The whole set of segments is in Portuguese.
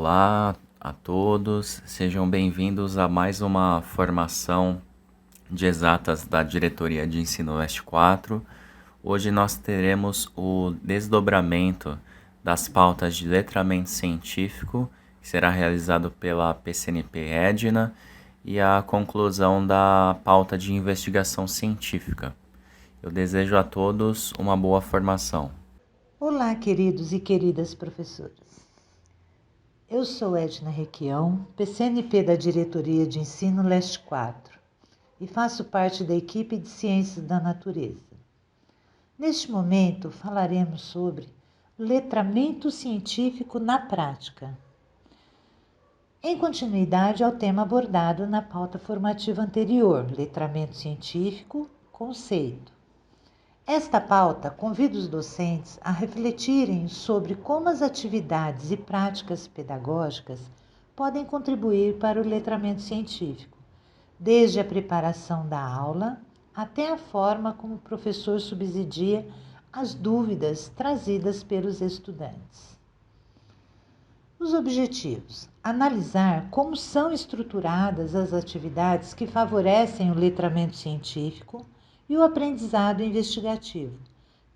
Olá a todos, sejam bem-vindos a mais uma formação de exatas da Diretoria de Ensino Leste 4. Hoje nós teremos o desdobramento das pautas de letramento científico, que será realizado pela PCNP Edna, e a conclusão da pauta de investigação científica. Eu desejo a todos uma boa formação. Olá, queridos e queridas professoras. Eu sou Edna Requião, PCNP da Diretoria de Ensino Leste 4 e faço parte da equipe de Ciências da Natureza. Neste momento falaremos sobre letramento científico na prática, em continuidade ao tema abordado na pauta formativa anterior, letramento científico, conceito. Esta pauta convida os docentes a refletirem sobre como as atividades e práticas pedagógicas podem contribuir para o letramento científico, desde a preparação da aula até a forma como o professor subsidia as dúvidas trazidas pelos estudantes. Os objetivos: analisar como são estruturadas as atividades que favorecem o letramento científico e o aprendizado investigativo,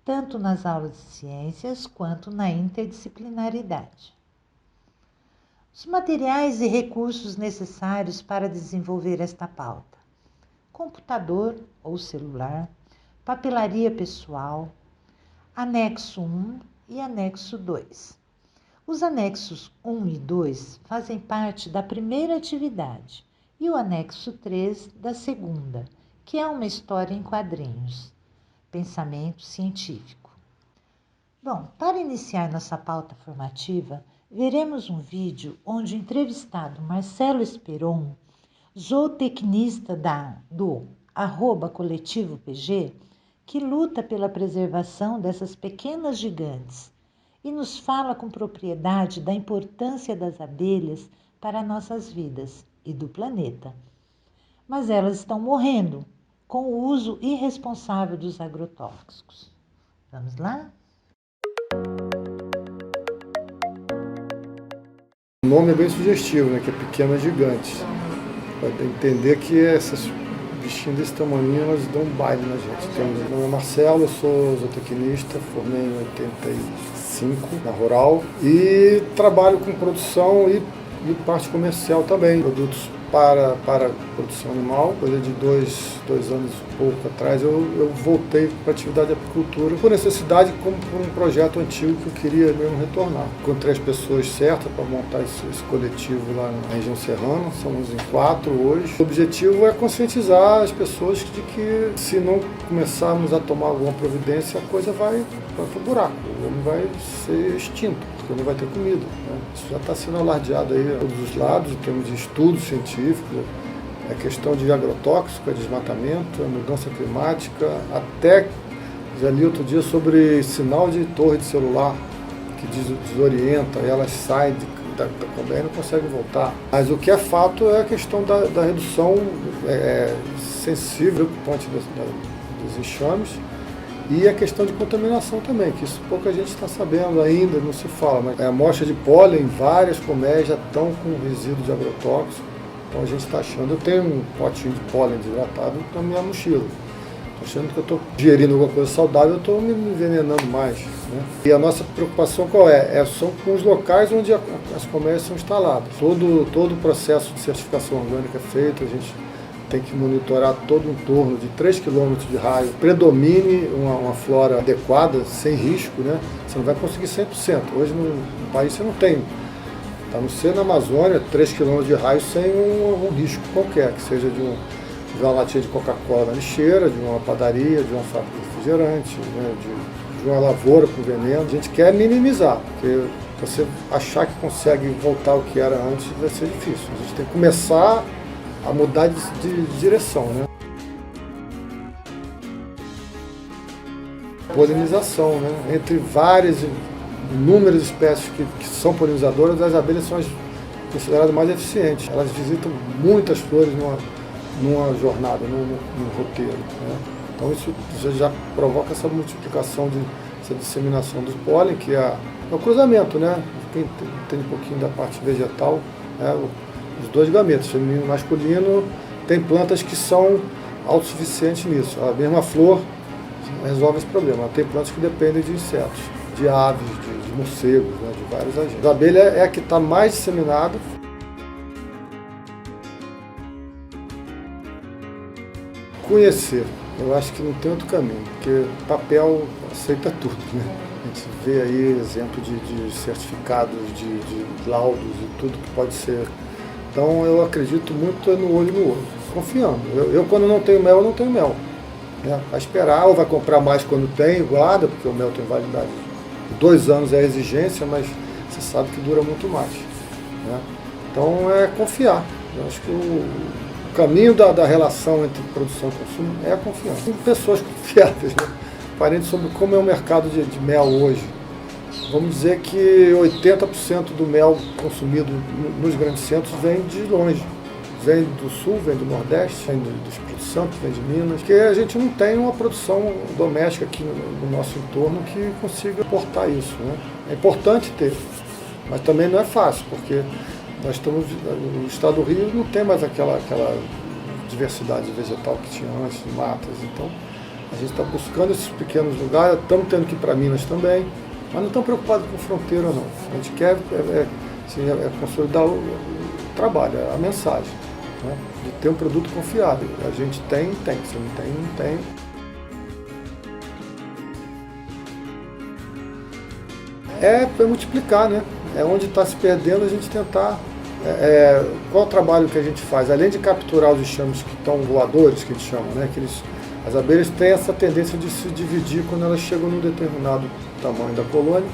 tanto nas aulas de ciências quanto na interdisciplinaridade. Os materiais e recursos necessários para desenvolver esta pauta: computador ou celular, papelaria pessoal, anexo 1 e anexo 2. Os anexos 1 e 2 fazem parte da primeira atividade e o anexo 3 da segunda, que é uma história em quadrinhos, pensamento científico. Bom, para iniciar nossa pauta formativa, veremos um vídeo onde o entrevistado Marcelo Esperon, zootecnista do @coletivo PG, que luta pela preservação dessas pequenas gigantes e nos fala com propriedade da importância das abelhas para nossas vidas e do planeta. Mas elas estão morrendo com o uso irresponsável dos agrotóxicos. Vamos lá? O nome é bem sugestivo, né? Que é Pequenas Gigantes. Para entender que essas bichinhos desse tamanho, elas dão um baile na gente. Meu nome é Marcelo, eu sou zootecnista, formei em 85 na Rural e trabalho com produção e parte comercial também, produtos para produção animal. Coisa de dois anos e pouco atrás eu voltei para a atividade de apicultura por necessidade, como por um projeto antigo que eu queria mesmo retornar. Encontrei as pessoas certas para montar esse coletivo lá na região serrana, somos em 4 hoje. O objetivo é conscientizar as pessoas de que se não começarmos a tomar alguma providência, a coisa vai para o buraco, o homem vai ser extinto, porque não vai ter comida, né? Isso já está sendo alardeado aí a todos os lados, em termos de estudos científicos, a questão de agrotóxico, a desmatamento, a mudança climática, até já li outro dia sobre sinal de torre de celular que desorienta, elas saem da colmeia e não conseguem voltar. Mas o que é fato é a questão da redução sensível, preocupante dos enxames, e a questão de contaminação também, que isso pouca gente está sabendo ainda, não se fala, mas a amostra de pólen, várias colmeias já estão com resíduo de agrotóxico, então a gente está achando, eu tenho um potinho de pólen desidratado na minha mochila, estou achando que eu estou digerindo alguma coisa saudável, eu estou me envenenando mais, né? E a nossa preocupação qual é? São com os locais onde as colmeias são instaladas. Todo o processo de certificação orgânica é feito, a gente tem que monitorar todo um entorno de 3 km de raio, predomine uma flora adequada, sem risco, né? Você não vai conseguir 100%. Hoje no país você não tem, a não ser na Amazônia, 3 km de raio sem um risco qualquer, que seja de uma latinha de Coca-Cola na lixeira, de uma padaria, de uma fábrica de refrigerante, né? de uma lavoura com veneno. A gente quer minimizar, porque você achar que consegue voltar ao que era antes vai ser difícil. A gente tem que começar a mudar de direção, né? Polinização, né? Entre inúmeras espécies que são polinizadoras, as abelhas são as consideradas mais eficientes. Elas visitam muitas flores numa jornada, num roteiro, né? Então isso já provoca essa multiplicação, essa disseminação dos pólen, que é o cruzamento, né? quem entende um pouquinho da parte vegetal, né, os dois gametas, feminino e masculino, tem plantas que são autossuficientes nisso. A mesma flor resolve esse problema. Tem plantas que dependem de insetos, de aves, de morcegos, né, de vários agentes. A abelha é a que está mais disseminada. Conhecer, eu acho que não tem outro caminho, porque papel aceita tudo, né? A gente vê aí exemplo de certificados, de laudos e tudo que pode ser. Então eu acredito muito no olho, confiando. Eu quando não tenho mel, eu não tenho mel. Né? Vai esperar, ou vai comprar mais quando tem, guarda, porque o mel tem validade. 2 anos é a exigência, mas você sabe que dura muito mais. Né? Então é confiar. Eu acho que o caminho da relação entre produção e consumo é a confiança. Com pessoas confiáveis, né? Parente sobre como é o mercado de mel hoje. Vamos dizer que 80% do mel consumido nos grandes centros vem de longe. Vem do sul, vem do nordeste, vem do Espírito Santo, vem de Minas. Porque a gente não tem uma produção doméstica aqui no nosso entorno que consiga importar isso. Né? É importante ter, mas também não é fácil, porque nós estamos, no estado do Rio não tem mais aquela diversidade vegetal que tinha antes, de matas. Então, a gente está buscando esses pequenos lugares, estamos tendo que ir para Minas também, mas não estamos preocupados com fronteira, não. A gente quer consolidar o trabalho, a mensagem, né? De ter um produto confiável. A gente tem, se não tem, não tem. É multiplicar, né? É onde está se perdendo a gente tentar. Qual o trabalho que a gente faz? Além de capturar os enxames que estão voadores, que a gente chama, né? As abelhas têm essa tendência de se dividir quando elas chegam num determinado tamanho da colônia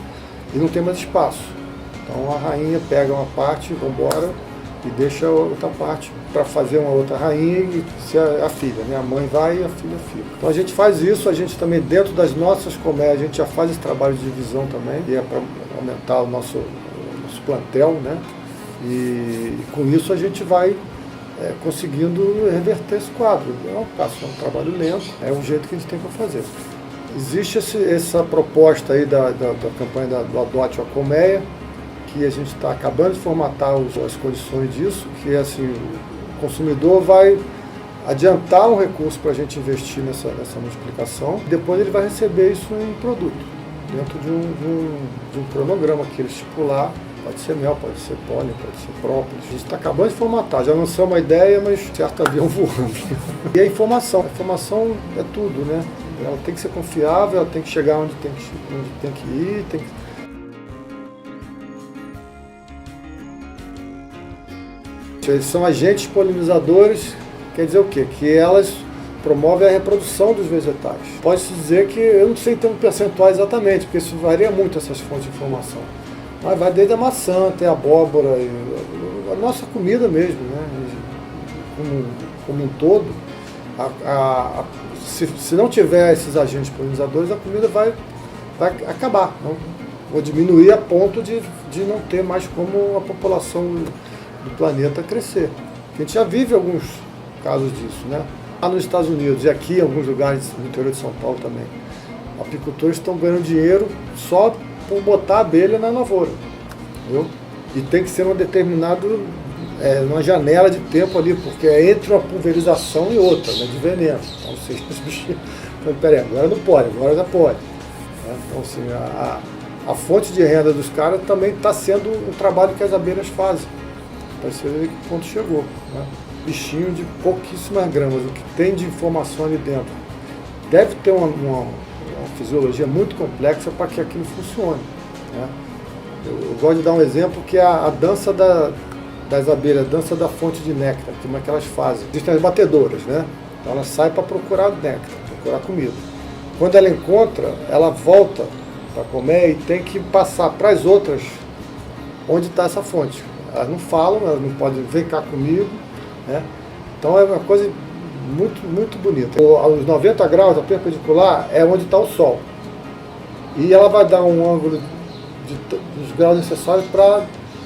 e não tem mais espaço. Então a rainha pega uma parte, vai embora e deixa a outra parte para fazer uma outra rainha e ser a filha. Né? A mãe vai e a filha fica. Então a gente faz isso, a gente também dentro das nossas colmeias, a gente já faz esse trabalho de divisão também, e é para aumentar o nosso plantel, né? E com isso a gente vai conseguindo reverter esse quadro. É um trabalho lento, é um jeito que a gente tem para fazer. Existe essa proposta aí da campanha do Adote a Colmeia, que a gente está acabando de formatar as condições disso, que assim, o consumidor vai adiantar um recurso para a gente investir nessa multiplicação, depois ele vai receber isso em produto, dentro de um cronograma que ele estipular. Pode ser mel, pode ser pólen, pode ser própolis. A gente está acabando de formatar, já lançamos uma ideia, mas certo avião voando. E a informação é tudo, né? Ela tem que ser confiável, ela tem que chegar onde tem que ir, Eles são agentes polinizadores, quer dizer o quê? Que elas promovem a reprodução dos vegetais. Pode-se dizer que, eu não sei ter um percentual exatamente, porque isso varia muito essas fontes de informação. Mas vai desde a maçã até a abóbora, a nossa comida mesmo, né? Como um todo. Se não tiver esses agentes polinizadores, a comida vai acabar, ou diminuir a ponto de não ter mais como a população do planeta crescer. A gente já vive alguns casos disso, né? Lá nos Estados Unidos e aqui em alguns lugares no interior de São Paulo também. Apicultores estão ganhando dinheiro só por botar a abelha na lavoura, entendeu? E tem que ser uma uma janela de tempo ali, porque é entre uma pulverização e outra, né, de veneno. Então, assim, os bichinhos, peraí, agora não pode, agora já pode. Né? Então, assim, a fonte de renda dos caras também está sendo um trabalho que as abelhas fazem. Para você ver que ponto chegou. Né? Bichinho de pouquíssimas gramas, o que tem de informação ali dentro. Deve ter uma fisiologia muito complexa para que aquilo funcione. Né? Eu gosto de dar um exemplo que é a dança das abelhas, a dança da fonte de néctar, como é que elas fazem. Existem as batedoras, né? Então ela sai para procurar néctar, procurar comida. Quando ela encontra, ela volta para comer e tem que passar para as outras onde está essa fonte. Elas não falam, elas não podem, vem cá comigo. Né? Então é uma coisa muito, muito bonita. Aos 90 graus, a perpendicular é onde está o sol. E ela vai dar um ângulo dos graus necessários para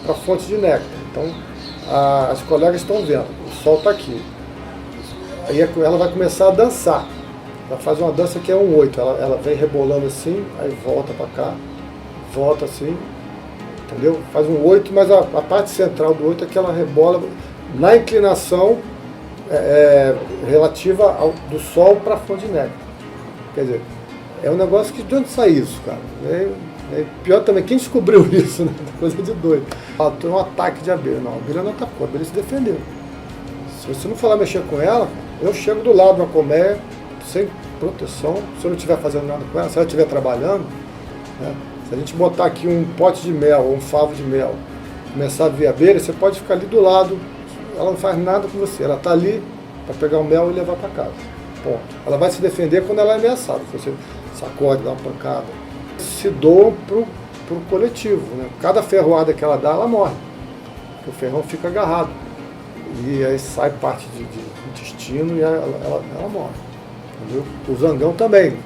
a fonte de néctar. Então, as colegas estão vendo, o sol está aqui. Aí ela vai começar a dançar. Ela faz uma dança que é um 8. Ela vem rebolando assim, aí volta para cá, volta assim, entendeu? Faz um 8, mas a parte central do 8 é que ela rebola na inclinação relativa do Sol para a fonte de neve. Quer dizer, é um negócio que de onde sai isso, cara? Pior também, quem descobriu isso, né? Coisa de doido. Tem um ataque de abelha. Não, a abelha não atacou, a abelha se defendeu. Se você não for lá mexer com ela, eu chego do lado da colmeia, sem proteção, se eu não estiver fazendo nada com ela, se ela estiver trabalhando, né? Se a gente botar aqui um pote de mel ou um favo de mel, começar a ver abelha, você pode ficar ali do lado, ela não faz nada com você, ela está ali para pegar o mel e levar para casa. Ponto. Ela vai se defender quando ela é ameaçada, se você sacode, dá uma pancada. Se doam pro coletivo, né? Cada ferroada que ela dá, ela morre, porque o ferrão fica agarrado. E aí sai parte de intestino e ela morre. Entendeu? O zangão também.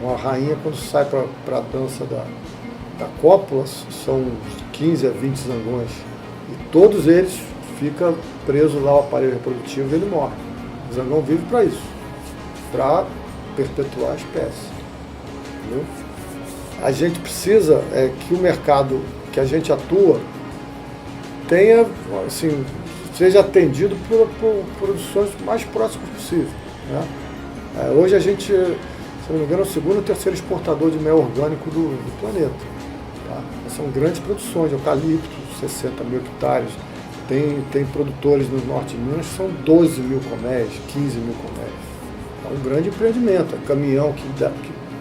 Uma rainha, quando sai para a dança da cópula, são 15 a 20 zangões. E todos eles ficam presos lá ao aparelho reprodutivo e ele morre. O zangão vive para isso, para perpetuar a espécie. Entendeu? A gente precisa que o mercado que a gente atua tenha, assim, seja atendido por produções mais próximas possível, né? Hoje a gente, se não me engano, é o segundo ou terceiro exportador de mel orgânico do planeta. Tá? São grandes produções, eucalipto, 60 mil hectares. Tem produtores no norte de Minas que são 12 mil colmeias, 15 mil colmeias. É um grande empreendimento, é caminhão que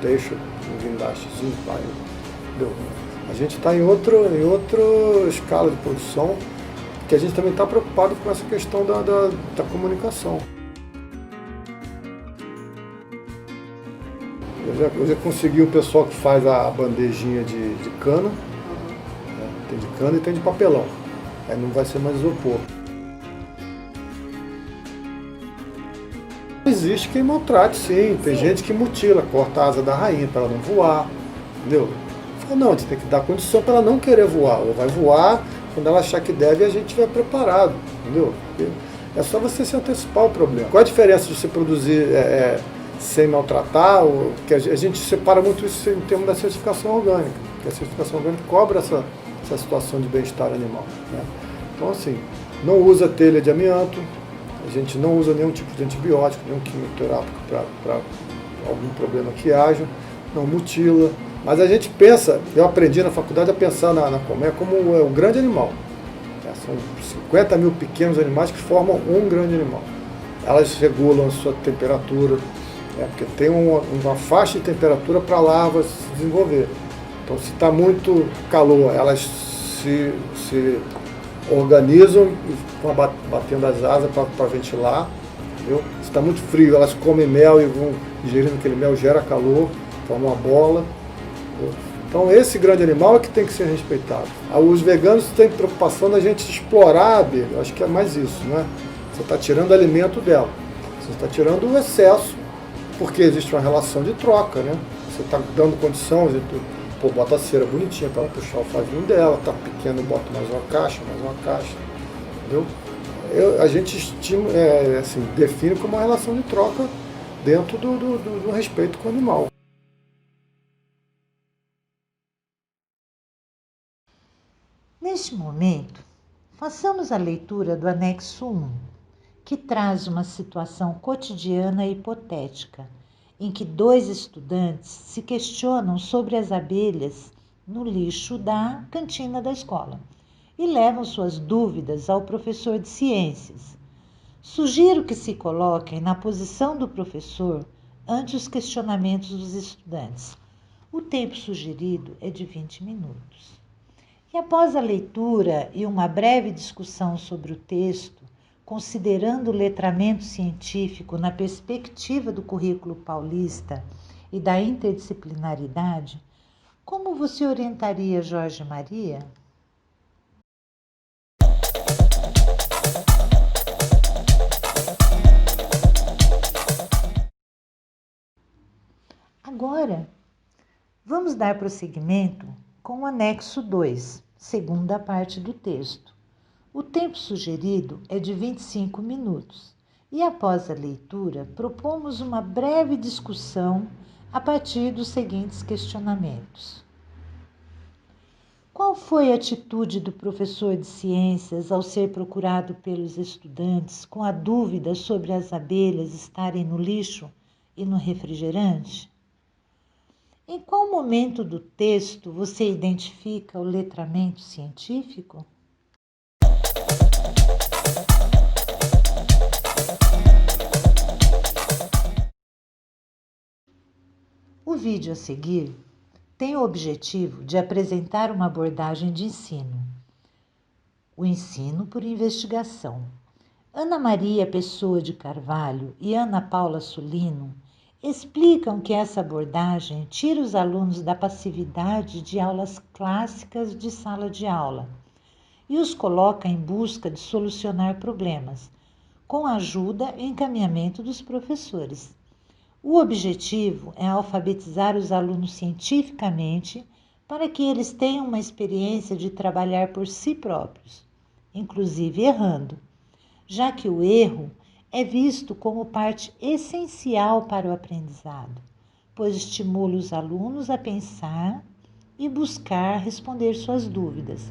deixa um guindastezinho, vai. A gente está em outra escala de produção, que a gente também está preocupado com essa questão da comunicação. Eu já consegui um pessoal que faz a bandejinha de cana, né? Tem de cana e tem de papelão, aí não vai ser mais isopor. Existe quem maltrate, sim, tem gente que mutila, corta a asa da rainha para ela não voar, entendeu? Fala, não, você tem que dar condição para ela não querer voar, ou vai voar quando ela achar que deve e a gente estiver preparado, entendeu? É só você se antecipar o problema. Qual a diferença de você produzir sem maltratar? Que a gente separa muito isso em termos da certificação orgânica, que a certificação orgânica cobra essa situação de bem-estar animal, né? Então, assim, não usa telha de amianto, a gente não usa nenhum tipo de antibiótico, nenhum quimioterápico para algum problema que haja, não mutila. Mas a gente pensa, eu aprendi na faculdade a pensar na colmeia como um grande animal. São 50 mil pequenos animais que formam um grande animal. Elas regulam a sua temperatura, porque tem uma faixa de temperatura para a larva se desenvolver. Então, se está muito calor, elas se organizam e vão batendo as asas para ventilar. Entendeu? Se está muito frio, elas comem mel e vão ingerindo aquele mel, gera calor, forma uma bola. Entendeu? Então, esse grande animal é que tem que ser respeitado. Os veganos têm preocupação da gente explorar a abelha, eu acho que é mais isso, né? Você está tirando o alimento dela, você está tirando o excesso, porque existe uma relação de troca, né? Você está dando condição, bota a cera bonitinha para ela puxar o favinho dela, tá pequeno, bota mais uma caixa, entendeu? A gente define como uma relação de troca dentro do respeito com o animal. Neste momento, façamos a leitura do anexo 1, que traz uma situação cotidiana e hipotética, em que 2 estudantes se questionam sobre as abelhas no lixo da cantina da escola e levam suas dúvidas ao professor de ciências. Sugiro que se coloquem na posição do professor ante os questionamentos dos estudantes. O tempo sugerido é de 20 minutos. E após a leitura e uma breve discussão sobre o texto, considerando o letramento científico na perspectiva do currículo paulista e da interdisciplinaridade, como você orientaria Jorge Maria? Agora, vamos dar prosseguimento com o anexo 2, segunda parte do texto. O tempo sugerido é de 25 minutos e, após a leitura, propomos uma breve discussão a partir dos seguintes questionamentos. Qual foi a atitude do professor de ciências ao ser procurado pelos estudantes com a dúvida sobre as abelhas estarem no lixo e no refrigerante? Em qual momento do texto você identifica o letramento científico? O vídeo a seguir tem o objetivo de apresentar uma abordagem de ensino, o ensino por investigação. Ana Maria Pessoa de Carvalho e Ana Paula Sulino explicam que essa abordagem tira os alunos da passividade de aulas clássicas de sala de aula e os coloca em busca de solucionar problemas, com ajuda e encaminhamento dos professores. O objetivo é alfabetizar os alunos cientificamente para que eles tenham uma experiência de trabalhar por si próprios, inclusive errando, já que o erro é visto como parte essencial para o aprendizado, pois estimula os alunos a pensar e buscar responder suas dúvidas,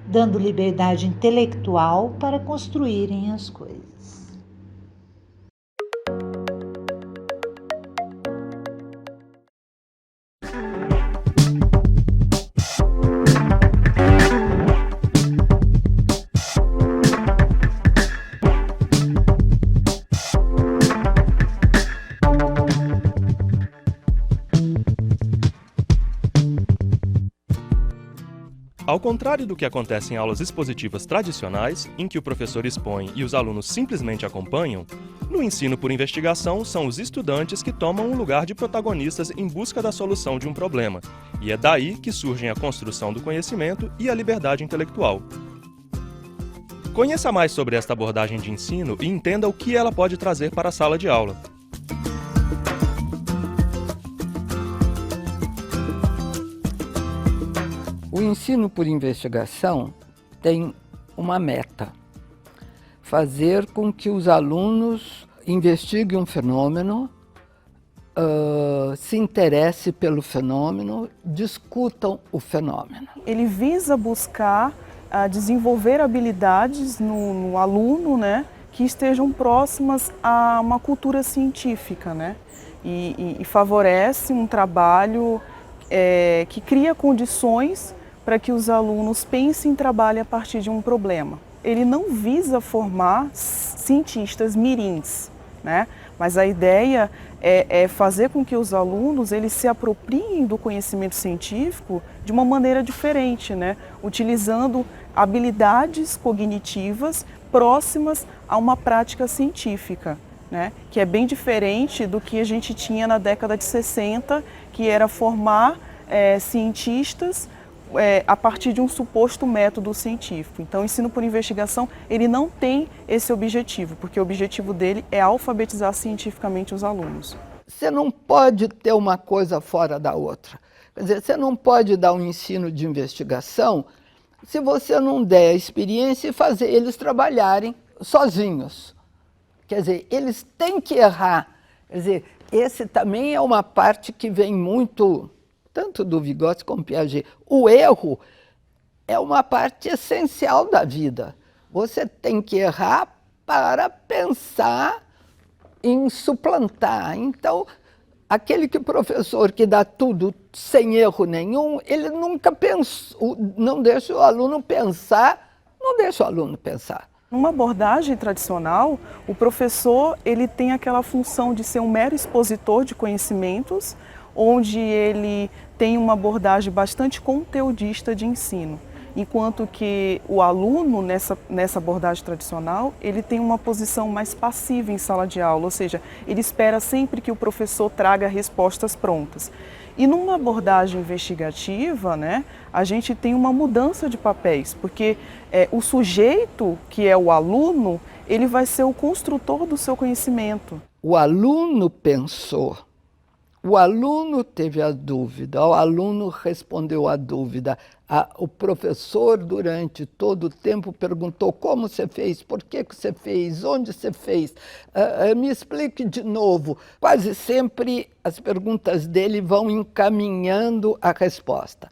dando liberdade intelectual para construírem as coisas. Ao contrário do que acontece em aulas expositivas tradicionais, em que o professor expõe e os alunos simplesmente acompanham, no ensino por investigação são os estudantes que tomam o lugar de protagonistas em busca da solução de um problema, e é daí que surgem a construção do conhecimento e a liberdade intelectual. Conheça mais sobre esta abordagem de ensino e entenda o que ela pode trazer para a sala de aula. O ensino por investigação tem uma meta: fazer com que os alunos investiguem um fenômeno, se interessem pelo fenômeno, discutam o fenômeno. Ele visa buscar desenvolver habilidades no aluno, né, que estejam próximas a uma cultura científica, né, e favorece um trabalho que cria condições para que os alunos pensem e trabalhem a partir de um problema. Ele não visa formar cientistas mirins, né? Mas a ideia é fazer com que os alunos eles se apropriem do conhecimento científico de uma maneira diferente, né? Utilizando habilidades cognitivas próximas a uma prática científica, né? Que é bem diferente do que a gente tinha na década de 60, que era formar cientistas a partir de um suposto método científico. Então, o ensino por investigação, ele não tem esse objetivo, porque o objetivo dele é alfabetizar cientificamente os alunos. Você não pode ter uma coisa fora da outra. Quer dizer, você não pode dar um ensino de investigação se você não der a experiência e fazer eles trabalharem sozinhos. Quer dizer, eles têm que errar. Quer dizer, esse também é uma parte que vem muito, tanto do Vygotsky como Piaget. O erro é uma parte essencial da vida. Você tem que errar para pensar em suplantar. Então, aquele professor que dá tudo sem erro nenhum, ele nunca pensou, não deixa o aluno pensar, não deixa o aluno pensar. Numa abordagem tradicional, o professor ele tem aquela função de ser um mero expositor de conhecimentos, onde ele tem uma abordagem bastante conteudista de ensino, enquanto que o aluno, nessa abordagem tradicional, ele tem uma posição mais passiva em sala de aula, ou seja, ele espera sempre que o professor traga respostas prontas. E numa abordagem investigativa, né, a gente tem uma mudança de papéis, porque o sujeito, que é o aluno, ele vai ser o construtor do seu conhecimento. O aluno pensou. O aluno teve a dúvida, o aluno respondeu à dúvida. O professor, durante todo o tempo, perguntou como você fez, por que você fez, onde você fez, me explique de novo. Quase sempre as perguntas dele vão encaminhando a resposta.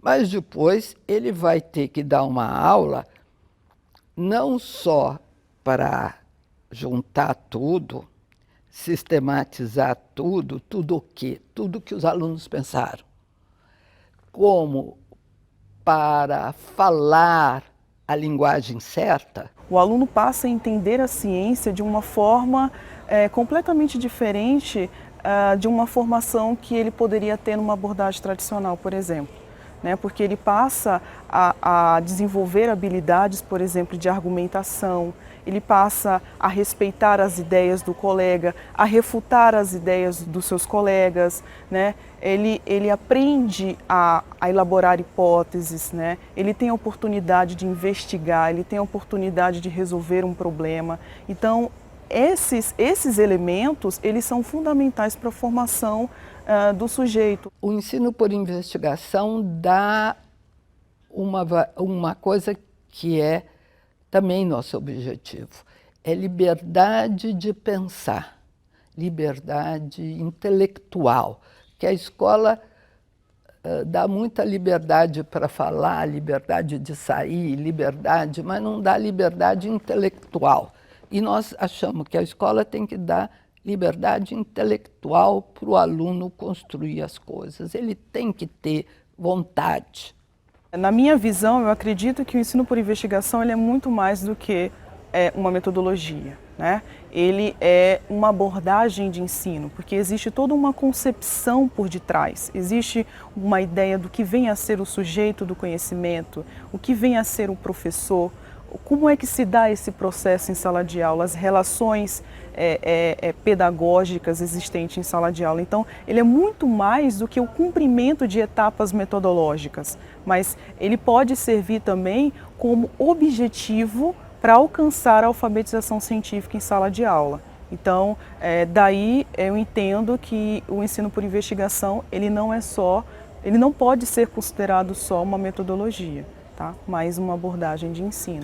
Mas depois ele vai ter que dar uma aula não só para juntar tudo, sistematizar tudo, tudo o quê? Tudo que os alunos pensaram, como para falar a linguagem certa. O aluno passa a entender a ciência de uma forma completamente diferente de uma formação que ele poderia ter numa abordagem tradicional, por exemplo. Né? Porque ele passa a desenvolver habilidades, por exemplo, de argumentação, ele passa a respeitar as ideias do colega, a refutar as ideias dos seus colegas, né? Ele aprende a elaborar hipóteses, né? Ele tem a oportunidade de investigar, ele tem a oportunidade de resolver um problema. Então, esses elementos, eles são fundamentais para a formação do sujeito. O ensino por investigação dá uma coisa que é também nosso objetivo, é liberdade de pensar, liberdade intelectual, que a escola dá muita liberdade para falar, liberdade de sair, liberdade, mas não dá liberdade intelectual. E nós achamos que a escola tem que dar liberdade intelectual para o aluno construir as coisas. Ele tem que ter vontade. Na minha visão, eu acredito que o ensino por investigação ele é muito mais do que uma metodologia, né? Ele é uma abordagem de ensino, porque existe toda uma concepção por detrás. Existe uma ideia do que vem a ser o sujeito do conhecimento, o que vem a ser o professor, como é que se dá esse processo em sala de aula, as relações pedagógicas existentes em sala de aula. Então, ele é muito mais do que o cumprimento de etapas metodológicas, mas ele pode servir também como objetivo para alcançar a alfabetização científica em sala de aula. Então, daí eu entendo que o ensino por investigação, ele não pode ser considerado só uma metodologia, tá? Mas uma abordagem de ensino.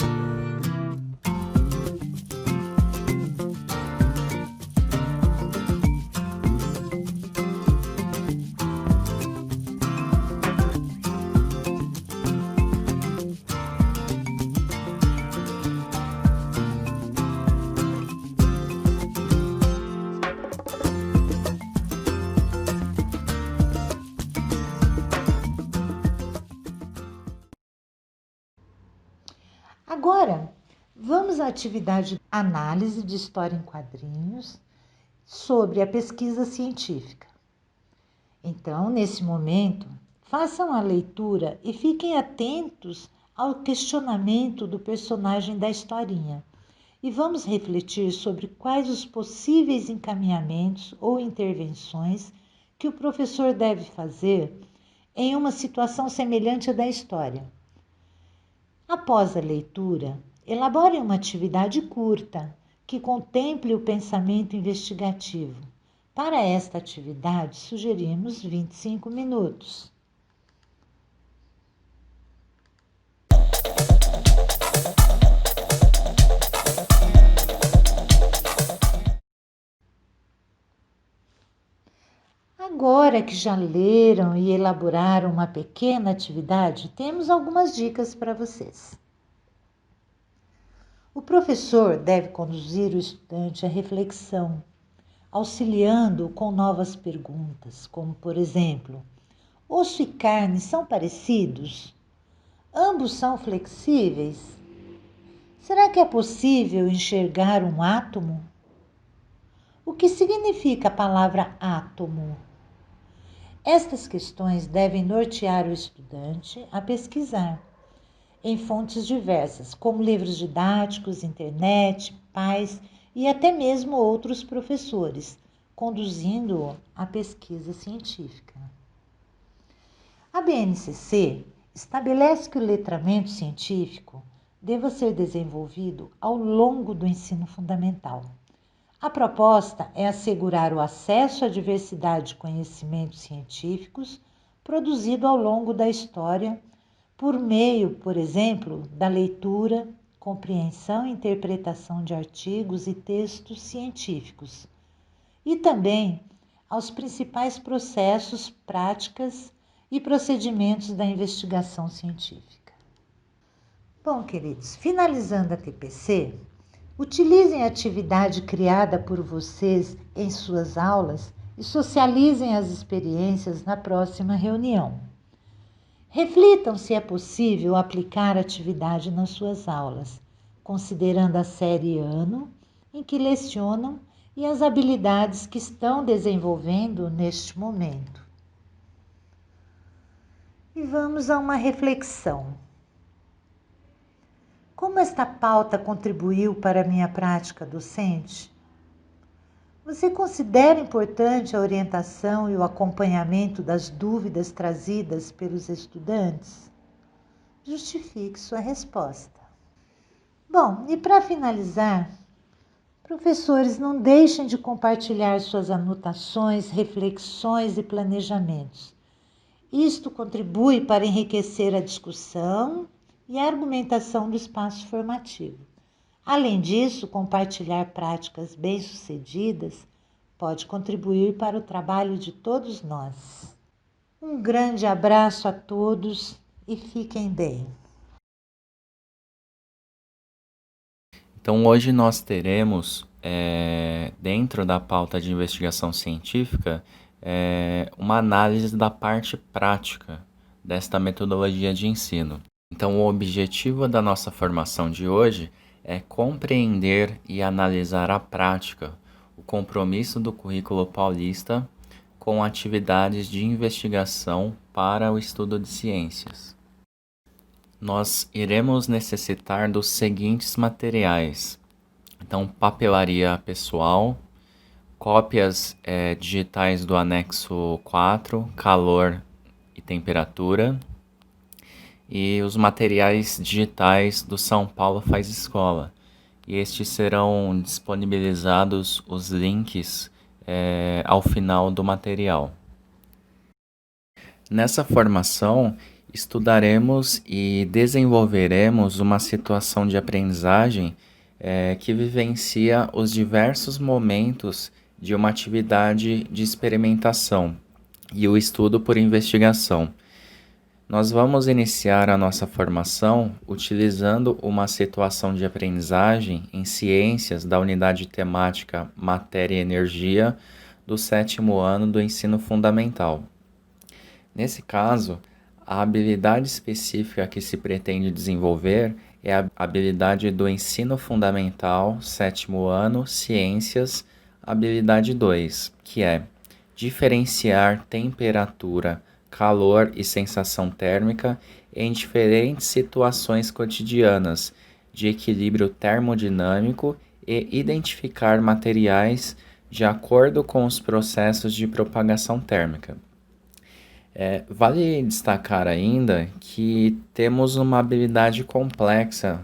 Agora, vamos à atividade análise de história em quadrinhos sobre a pesquisa científica. Então, nesse momento, façam a leitura e fiquem atentos ao questionamento do personagem da historinha. E vamos refletir sobre quais os possíveis encaminhamentos ou intervenções que o professor deve fazer em uma situação semelhante à da história. Após a leitura, elaborem uma atividade curta que contemple o pensamento investigativo. Para esta atividade, sugerimos 25 minutos. Agora que já leram e elaboraram uma pequena atividade, temos algumas dicas para vocês. O professor deve conduzir o estudante à reflexão, auxiliando-o com novas perguntas, como por exemplo: osso e carne são parecidos? Ambos são flexíveis? Será que é possível enxergar um átomo? O que significa a palavra átomo? Estas questões devem nortear o estudante a pesquisar em fontes diversas, como livros didáticos, internet, pais e até mesmo outros professores, conduzindo-o à pesquisa científica. A BNCC estabelece que o letramento científico deva ser desenvolvido ao longo do ensino fundamental. A proposta é assegurar o acesso à diversidade de conhecimentos científicos produzido ao longo da história por meio, por exemplo, da leitura, compreensão e interpretação de artigos e textos científicos, e também aos principais processos, práticas e procedimentos da investigação científica. Bom, queridos, finalizando a TPC, utilizem a atividade criada por vocês em suas aulas e socializem as experiências na próxima reunião. Reflitam se é possível aplicar a atividade nas suas aulas, considerando a série ano em que lecionam e as habilidades que estão desenvolvendo neste momento. E vamos a uma reflexão. Como esta pauta contribuiu para a minha prática docente? Você considera importante a orientação e o acompanhamento das dúvidas trazidas pelos estudantes? Justifique sua resposta. Bom, e para finalizar, professores, não deixem de compartilhar suas anotações, reflexões e planejamentos. Isto contribui para enriquecer a discussão e a argumentação do espaço formativo. Além disso, compartilhar práticas bem-sucedidas pode contribuir para o trabalho de todos nós. Um grande abraço a todos e fiquem bem. Então, hoje nós teremos, dentro da pauta de investigação científica, uma análise da parte prática desta metodologia de ensino. Então, o objetivo da nossa formação de hoje é compreender e analisar a prática, o compromisso do currículo paulista com atividades de investigação para o estudo de ciências. Nós iremos necessitar dos seguintes materiais. Então, papelaria pessoal, cópias digitais do anexo 4, calor e temperatura, e os materiais digitais do São Paulo Faz Escola. E estes serão disponibilizados os links ao final do material. Nessa formação, estudaremos e desenvolveremos uma situação de aprendizagem que vivencia os diversos momentos de uma atividade de experimentação e o estudo por investigação. Nós vamos iniciar a nossa formação utilizando uma situação de aprendizagem em ciências da unidade temática Matéria e Energia do 7º ano do ensino fundamental. Nesse caso, a habilidade específica que se pretende desenvolver é a habilidade do ensino fundamental, 7º ano, ciências, habilidade 2, que é diferenciar temperatura, calor e sensação térmica em diferentes situações cotidianas de equilíbrio termodinâmico e identificar materiais de acordo com os processos de propagação térmica. Vale destacar ainda que temos uma habilidade complexa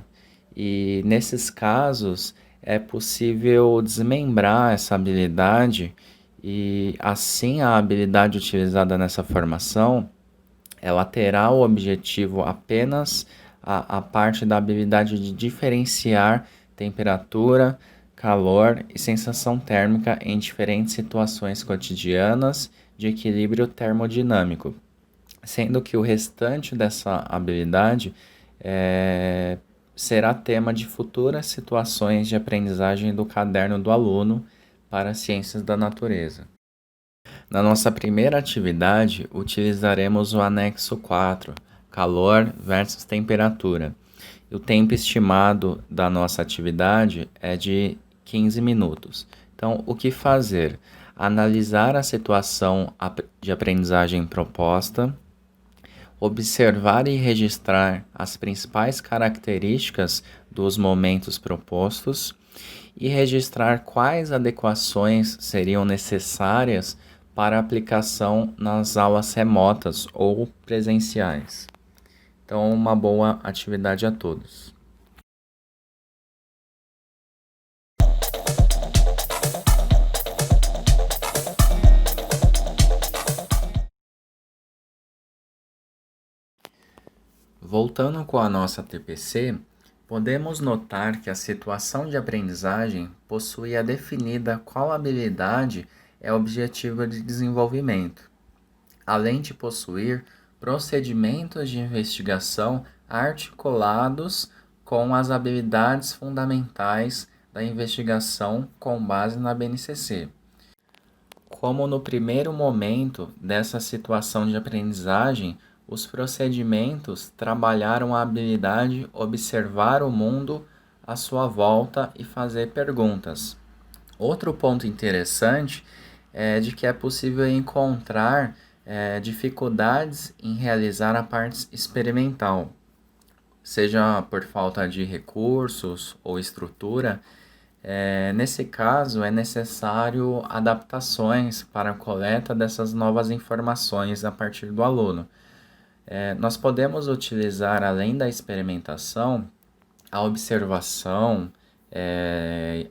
e, nesses casos, é possível desmembrar essa habilidade e, assim, a habilidade utilizada nessa formação, ela terá o objetivo apenas a parte da habilidade de diferenciar temperatura, calor e sensação térmica em diferentes situações cotidianas de equilíbrio termodinâmico, sendo que o restante dessa habilidade será tema de futuras situações de aprendizagem do caderno do aluno para Ciências da Natureza. Na nossa primeira atividade, utilizaremos o anexo 4, calor versus temperatura. O tempo estimado da nossa atividade é de 15 minutos. Então, o que fazer? Analisar a situação de aprendizagem proposta, observar e registrar as principais características dos momentos propostos e registrar quais adequações seriam necessárias para aplicação nas aulas remotas ou presenciais. Então, uma boa atividade a todos. Voltando com a nossa TPC, podemos notar que a situação de aprendizagem possui a definida qual habilidade é objetivo de desenvolvimento. além de possuir procedimentos de investigação articulados com as habilidades fundamentais da investigação com base na BNCC. Como no primeiro momento dessa situação de aprendizagem, os procedimentos trabalharam a habilidade de observar o mundo à sua volta e fazer perguntas. Outro ponto interessante é de que é possível encontrar dificuldades em realizar a parte experimental, seja por falta de recursos ou estrutura. Nesse caso, é necessário adaptações para a coleta dessas novas informações a partir do aluno. Nós podemos utilizar, além da experimentação, a observação,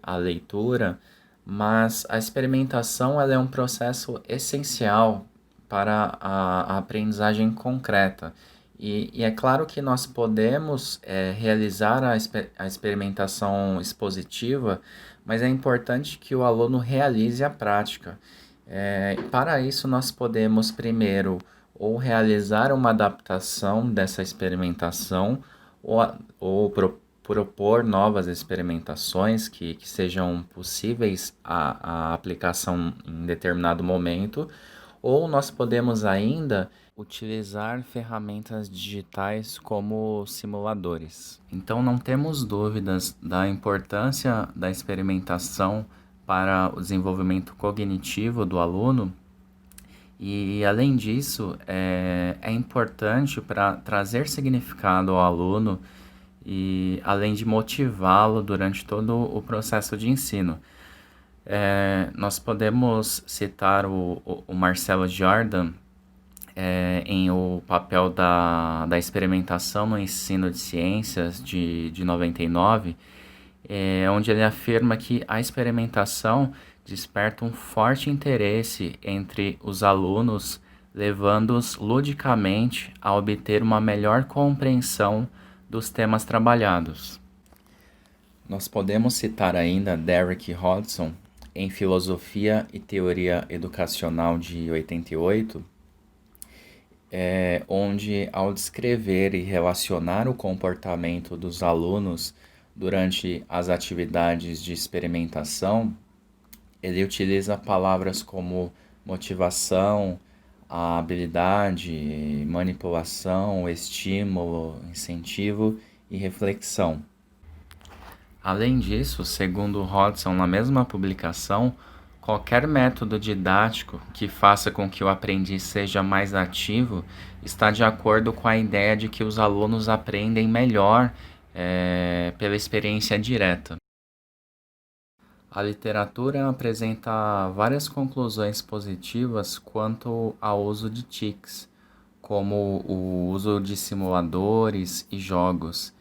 a leitura, mas a experimentação ela é um processo essencial para a aprendizagem concreta. E é claro que nós podemos realizar a experimentação expositiva, mas é importante que o aluno realize a prática. Para isso, nós podemos primeiro ou realizar uma adaptação dessa experimentação ou propor novas experimentações que sejam possíveis a aplicação em determinado momento, ou nós podemos ainda utilizar ferramentas digitais como simuladores. Então não temos dúvidas da importância da experimentação para o desenvolvimento cognitivo do aluno. E, além disso, é importante para trazer significado ao aluno e além de motivá-lo durante todo o processo de ensino. Nós podemos citar o Marcelo Jordan em O Papel da Experimentação no Ensino de Ciências, de 99, onde ele afirma que a experimentação desperta um forte interesse entre os alunos, levando-os ludicamente a obter uma melhor compreensão dos temas trabalhados. Nós podemos citar ainda Derek Hodgson, em Filosofia e Teoria Educacional de 88, onde, ao descrever e relacionar o comportamento dos alunos durante as atividades de experimentação, ele utiliza palavras como motivação, a habilidade, manipulação, estímulo, incentivo e reflexão. Além disso, segundo Hodgson, na mesma publicação, qualquer método didático que faça com que o aprendiz seja mais ativo está de acordo com a ideia de que os alunos aprendem melhor pela experiência direta. A literatura apresenta várias conclusões positivas quanto ao uso de TICs, como o uso de simuladores e jogos,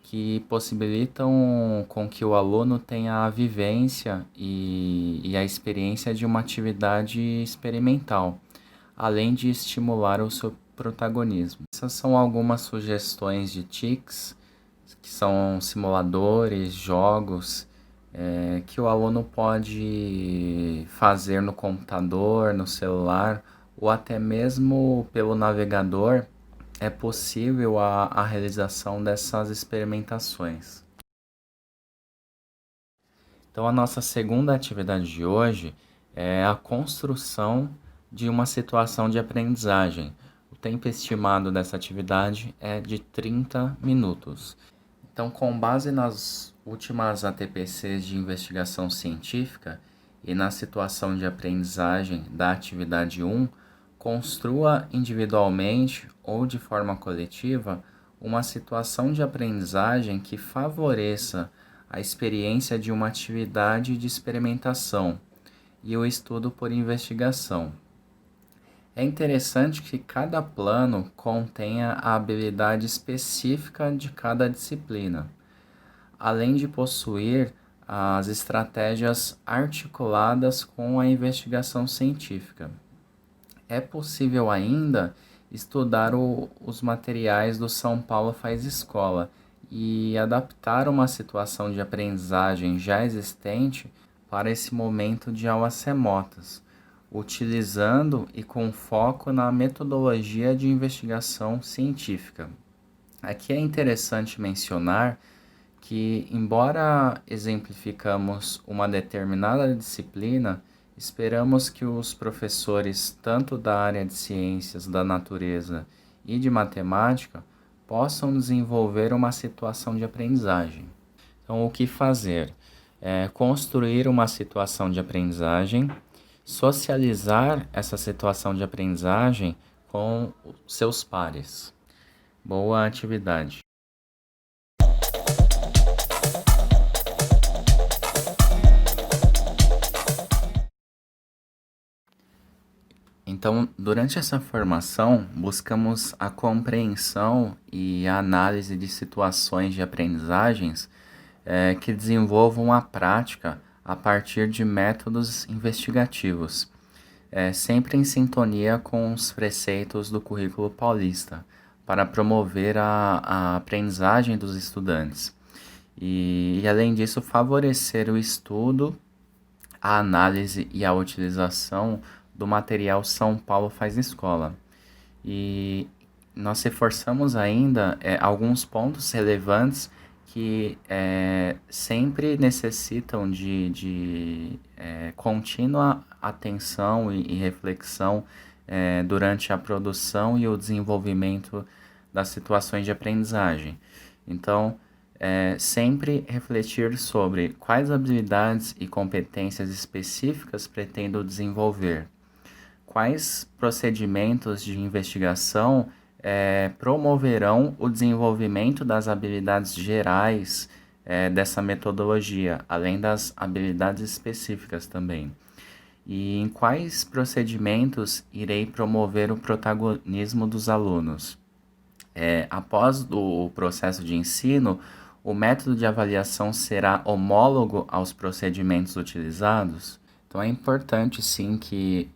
que possibilitam com que o aluno tenha a vivência e a experiência de uma atividade experimental, além de estimular o seu protagonismo. Essas são algumas sugestões de TICs, que são simuladores, jogos, que o aluno pode fazer no computador, no celular ou até mesmo pelo navegador. É possível a realização dessas experimentações. Então, a nossa segunda atividade de hoje é a construção de uma situação de aprendizagem. O tempo estimado dessa atividade é de 30 minutos. Então, com base nas últimas ATPCs de investigação científica e na situação de aprendizagem da atividade 1, construa individualmente ou de forma coletiva uma situação de aprendizagem que favoreça a experiência de uma atividade de experimentação e o estudo por investigação. É interessante que cada plano contenha a habilidade específica de cada disciplina, além de possuir as estratégias articuladas com a investigação científica. É possível ainda estudar os materiais do São Paulo Faz Escola e adaptar uma situação de aprendizagem já existente para esse momento de aulas remotas. utilizando e com foco na metodologia de investigação científica. Aqui é interessante mencionar que, embora exemplificamos uma determinada disciplina, esperamos que os professores, tanto da área de ciências da natureza e de matemática, possam desenvolver uma situação de aprendizagem. Então, o que fazer? Construir uma situação de aprendizagem, socializar essa situação de aprendizagem com seus pares. Boa atividade! Então, durante essa formação, buscamos a compreensão e a análise de situações de aprendizagens que desenvolvam a prática a partir de métodos investigativos, sempre em sintonia com os preceitos do currículo paulista, para promover a aprendizagem dos estudantes. E além disso, favorecer o estudo, a análise e a utilização do material São Paulo Faz Escola. E nós reforçamos ainda alguns pontos relevantes que sempre necessitam de contínua atenção e reflexão durante a produção e o desenvolvimento das situações de aprendizagem. Então, sempre refletir sobre quais habilidades e competências específicas pretendo desenvolver, quais procedimentos de investigação promoverão o desenvolvimento das habilidades gerais dessa metodologia, além das habilidades específicas também. E em quais procedimentos irei promover o protagonismo dos alunos. Após o processo de ensino, o método de avaliação será homólogo aos procedimentos utilizados? Então é importante sim que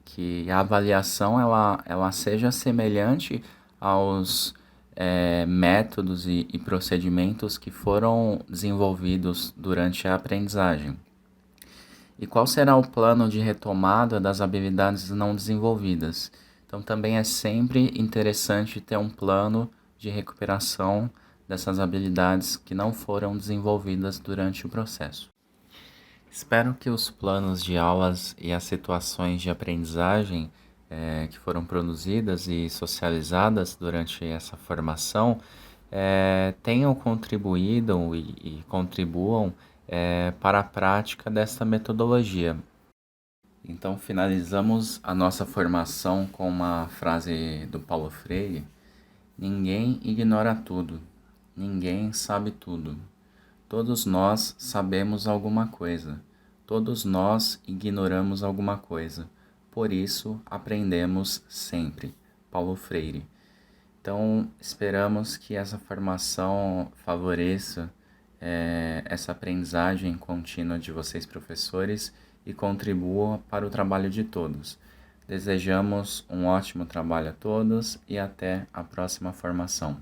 a avaliação ela seja semelhante aos métodos e procedimentos que foram desenvolvidos durante a aprendizagem. E qual será o plano de retomada das habilidades não desenvolvidas? Então também é sempre interessante ter um plano de recuperação dessas habilidades que não foram desenvolvidas durante o processo. Espero que os planos de aulas e as situações de aprendizagem que foram produzidas e socializadas durante essa formação tenham contribuído e contribuam para a prática desta metodologia. Então, finalizamos a nossa formação com uma frase do Paulo Freire: ninguém ignora tudo, ninguém sabe tudo. Todos nós sabemos alguma coisa, todos nós ignoramos alguma coisa, por isso aprendemos sempre. Paulo Freire. Então, esperamos que essa formação favoreça essa aprendizagem contínua de vocês, professores, e contribua para o trabalho de todos. Desejamos um ótimo trabalho a todos e até a próxima formação.